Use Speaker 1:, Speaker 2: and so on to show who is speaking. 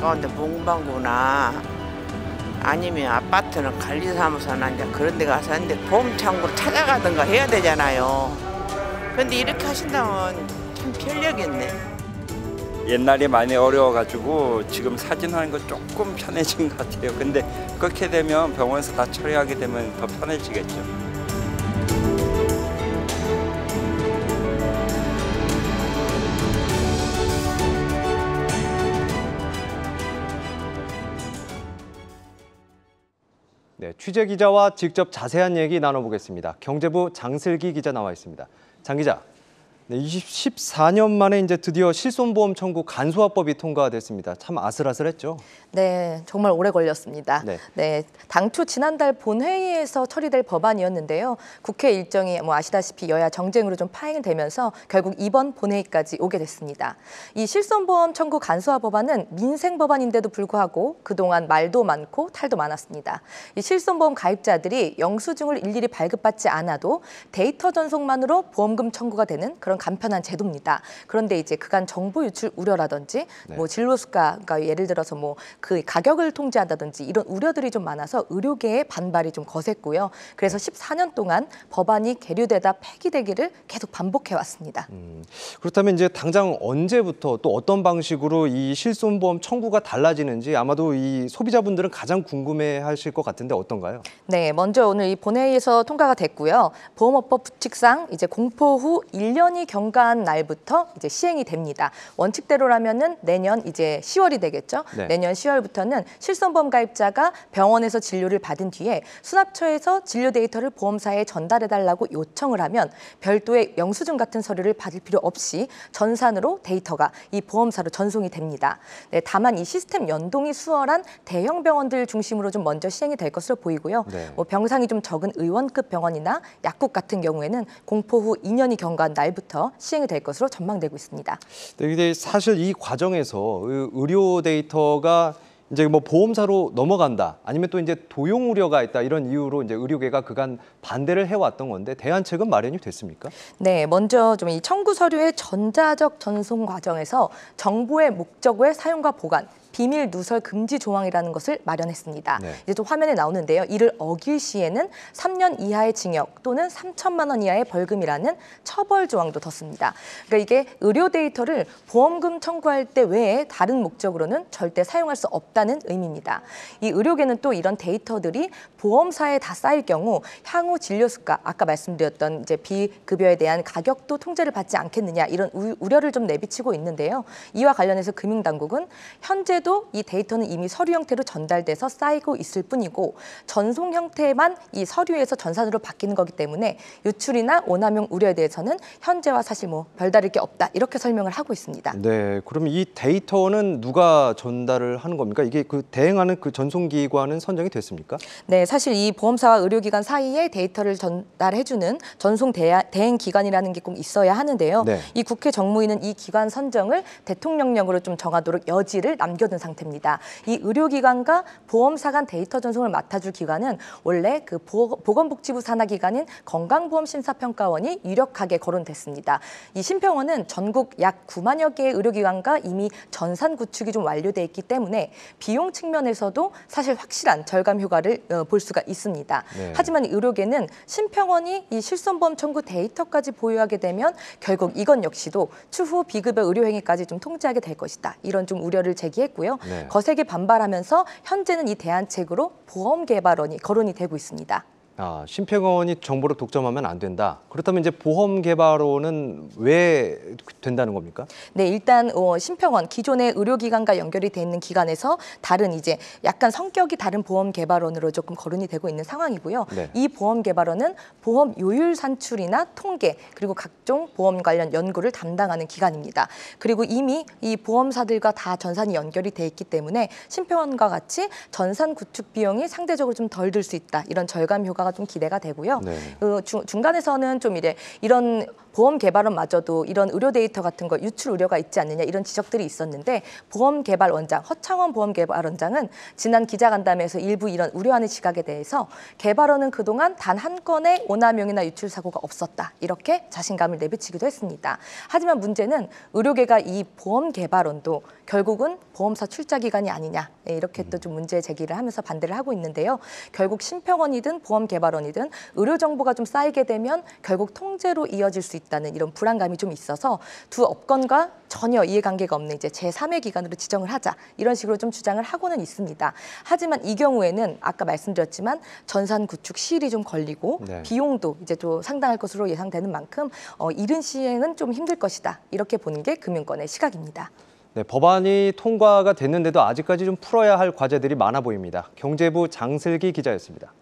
Speaker 1: 가까운데 문방구나 아니면 아파트는 관리사무소나 이제 그런 데 가서 이제 보험창구를 찾아가든가 해야 되잖아요. 근데 이렇게 하신다면 참 편리하겠네.
Speaker 2: 옛날에 많이 어려워가지고 지금 사진하는 거 조금 편해진 것 같아요. 근데 그렇게 되면 병원에서 다 처리하게 되면 더 편해지겠죠.
Speaker 3: 네, 취재 기자와 직접 자세한 얘기 나눠보겠습니다. 경제부 장슬기 기자 나와 있습니다. 장 기자, 네, 14년 만에 이제 드디어 실손보험 청구 간소화법이 통과됐습니다. 참 아슬아슬했죠?
Speaker 4: 네, 정말 오래 걸렸습니다. 네, 당초 지난달 본회의에서 처리될 법안이었는데요. 국회 일정이 아시다시피 여야 정쟁으로 좀 파행되면서 결국 이번 본회의까지 오게 됐습니다. 이 실손보험 청구 간소화 법안은 민생 법안인데도 불구하고 그동안 말도 많고 탈도 많았습니다. 이 실손보험 가입자들이 영수증을 일일이 발급받지 않아도 데이터 전송만으로 보험금 청구가 되는 그런 간편한 제도입니다. 그런데 이제 그간 정보 유출 우려라든지 진료 수가가 예를 들어서 그 가격을 통제한다든지 이런 우려들이 좀 많아서 의료계의 반발이 좀 거셌고요. 그래서 14년 동안 법안이 계류되다 폐기되기를 계속 반복해 왔습니다.
Speaker 3: 그렇다면 이제 당장 언제부터 또 어떤 방식으로 이 실손보험 청구가 달라지는지 아마도 이 소비자분들은 가장 궁금해하실 것 같은데 어떤가요?
Speaker 4: 네, 먼저 오늘 이 본회의에서 통과가 됐고요. 보험업법 규칙상 이제 공포 후 1년이 경과한 날부터 이제 시행이 됩니다. 원칙대로라면은 내년 이제 10월이 되겠죠. 내년 10월부터는 실손보험 가입자가 병원에서 진료를 받은 뒤에 수납처에서 진료 데이터를 보험사에 전달해달라고 요청을 하면 별도의 영수증 같은 서류를 받을 필요 없이 전산으로 데이터가 이 보험사로 전송이 됩니다. 네, 다만 이 시스템 연동이 수월한 대형 병원들 중심으로 좀 먼저 시행이 될 것으로 보이고요. 병상이 좀 적은 의원급 병원이나 약국 같은 경우에는 공포 후 2년이 경과한 날부터 시행이 될 것으로 전망되고 있습니다.
Speaker 3: 네, 근데 사실 이 과정에서 의료 데이터가 이제 보험사로 넘어간다, 아니면 또 이제 도용 우려가 있다 이런 이유로 이제 의료계가 그간 반대를 해왔던 건데 대안책은 마련이 됐습니까? 네,
Speaker 4: 먼저 좀 이 청구 서류의 전자적 전송 과정에서 정보의 목적의 사용과 보관, 비밀 누설 금지 조항이라는 것을 마련했습니다. 이제 또 화면에 나오는데요. 이를 어길 시에는 3년 이하의 징역 또는 3천만 원 이하의 벌금이라는 처벌 조항도 뒀습니다. 그러니까 이게 의료 데이터를 보험금 청구할 때 외에 다른 목적으로는 절대 사용할 수 없다는 의미입니다. 이 의료계는 또 이런 데이터들이 보험사에 다 쌓일 경우 향후 진료 수가, 아까 말씀드렸던 이제 비급여에 대한 가격도 통제를 받지 않겠느냐 이런 우려를 좀 내비치고 있는데요. 이와 관련해서 금융당국은 현재 이 데이터는 이미 서류 형태로 전달돼서 쌓이고 있을 뿐이고 전송 형태만 이 서류에서 전산으로 바뀌는 거기 때문에 유출이나 오남용 우려에 대해서는 현재와 사실 별다를 게 없다 이렇게 설명을 하고 있습니다.
Speaker 3: 네, 그럼 이 데이터는 누가 전달을 하는 겁니까? 이게 그 대행하는 그 전송기관은 선정이 됐습니까?
Speaker 4: 네, 사실 이 보험사와 의료기관 사이에 데이터를 전달해주는 전송 대행 기관이라는 게 꼭 있어야 하는데요. 이 국회 정무위는 이 기관 선정을 대통령령으로 좀 정하도록 여지를 남겨둔 상태입니다. 이 의료기관과 보험사 간 데이터 전송을 맡아줄 기관은 원래 그 보건복지부 산하 기관인 건강보험심사평가원이 유력하게 거론됐습니다. 이 심평원은 전국 약 9만여 개의 의료기관과 이미 전산 구축이 좀 완료돼 있기 때문에 비용 측면에서도 사실 확실한 절감 효과를 볼 수가 있습니다. 하지만 의료계는 심평원이 이 실손보험 청구 데이터까지 보유하게 되면 결국 이건 역시도 추후 비급여 의료행위까지 좀 통제하게 될 것이다. 이런 좀 우려를 제기했고요. 거세게 반발하면서 현재는 이 대안책으로 보험개발원이 거론이 되고 있습니다.
Speaker 3: 심평원이 정보를 독점하면 안 된다. 그렇다면 이제 보험개발원은 왜 된다는 겁니까?
Speaker 4: 네, 일단 심평원 기존의 의료기관과 연결이 돼 있는 기관에서 다른 이제 약간 성격이 다른 보험개발원으로 조금 거론이 되고 있는 상황이고요. 이 보험개발원은 보험 요율 산출이나 통계 그리고 각종 보험 관련 연구를 담당하는 기관입니다. 그리고 이미 이 보험사들과 다 전산이 연결이 돼 있기 때문에 심평원과 같이 전산 구축 비용이 상대적으로 좀 덜 들 수 있다. 이런 절감 효과가 좀 기대가 되고요. 중간에서는 좀 이런 보험개발원마저도 이런 의료 데이터 같은 거 유출 우려가 있지 않느냐 이런 지적들이 있었는데 보험개발원장 허창원 보험개발원장은 지난 기자간담회에서 일부 이런 우려하는 시각에 대해서 개발원은 그동안 단 한 건의 오남용이나 유출 사고가 없었다 이렇게 자신감을 내비치기도 했습니다. 하지만 문제는 의료계가 이 보험개발원도 결국은 보험사 출자기관이 아니냐 이렇게 또 좀 문제 제기를 하면서 반대를 하고 있는데요. 결국 심평원이든 보험개발원이든 의료 정보가 좀 쌓이게 되면 결국 통제로 이어질 수 있다는 이런 불안감이 좀 있어서 두 업권과 전혀 이해관계가 없는 이제 제3의 기관으로 지정을 하자 이런 식으로 좀 주장을 하고는 있습니다. 하지만 이 경우에는 아까 말씀드렸지만 전산 구축 시일이 좀 걸리고
Speaker 3: 네.
Speaker 4: 비용도 이제 또 상당할 것으로 예상되는 만큼 이른 시행은 좀 힘들 것이다 이렇게 보는 게 금융권의 시각입니다.
Speaker 3: 네, 법안이 통과가 됐는데도 아직까지 좀 풀어야 할 과제들이 많아 보입니다. 경제부 장슬기 기자였습니다.